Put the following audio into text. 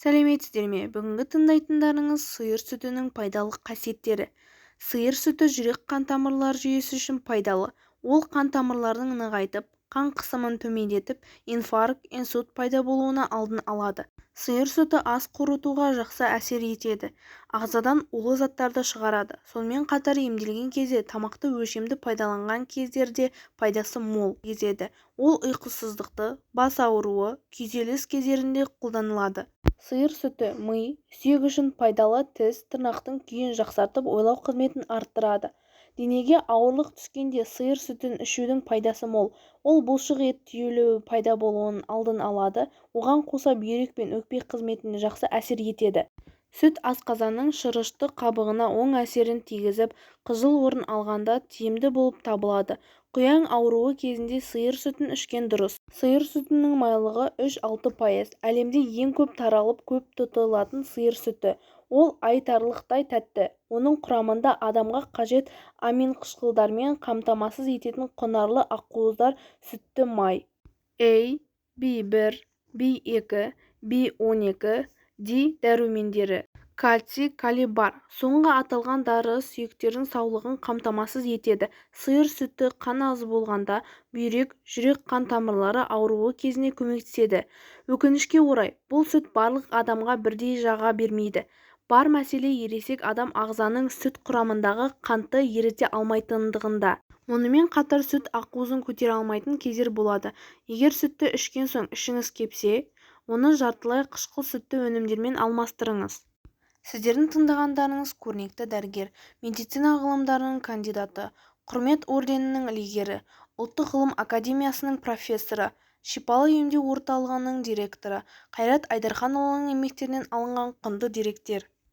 сәлеметсіздер ме? Бүгінгі тыңдайтындарыңыз сиыр сүтінің пайдалы қасиеттері. Сиыр сүті жүрек-қан тамырлар жүйесі үшін пайдалы. Ол қан тамырларын нығайтып, қан қысымын төмендетіп, инфаркт, инсульт пайда болуына алдын алады. Сиыр сүті ас қорытуға жақсы әсер етеді. Ағзадан улы заттарды шығарады. Сонымен қатар емделген кезде, тамақты өлшемді пайдаланған кездерде пайдасы мол кезеді. Ол ұйқысыздықты, бас ауруы, күйзеліс кездерінде қолданылады. Сиыр сүті ми, сүйек үшін пайдалы, тіс, тырнақтың күйін жақсартып, ойлау қызметін арттырады. Денеге ауырлық түскенде сиыр сүтін ішудің пайдасы мол. Ол бұлшық ет түйілуі пайда болуының алдын алады, оған қоса бүйрек пен өкпе қызметіне жақсы әсер етеді. Сүт асқазанның шырышты қабығына оң әсерін тигізіп, қызыл орын алғанда тиімді болып табылады. Құяң ауруы кезінде сиыр сүтін ішкен дұрыс. Сиыр сүтінің майлылығы 3-6%. Әлемде ең көп таралып көп тұтылатын сиыр сүті. Ол айтарлықтай тәтті. Оның құрамында адамға қажет аминқышқылдармен қамтамасыз ететін құнарлы ақуыздар, сүтті май, А, B1, B2, B12, D дәрумендері, кальций, калий бар. Соңғы аталған дары сүйектердің саулығын қамтамасыз етеді. Сиыр сүті қан аз болғанда бүйрек, жүрек қан тамырлары ауруы кезінде көмектеседі. Өкінішке орай, бұл сүт барлық адамға бірдей жаға бермейді. Бар мәселе ересек адам ағзаның сүт құрамындағы қантты еріте алмайтындығында. Онымен қатар сүт ақуызын көтере алмайтын кездер болады. Егер сүтті ішкен соң ішіңіз кепсе, оны жартылай қышқыл сүтті өнімдермен алмастырыңыз. Сіздердің тыңдағандарыңыз көрнекті дәрігер, медицина ғылымдарының кандидаты, құрмет орденінің иегері, ұлттық ғылым академиясының профессоры, шипалы емдеу орталығының директоры Қайрат Айдарханұлының еңбектерінен алынған құнды деректер.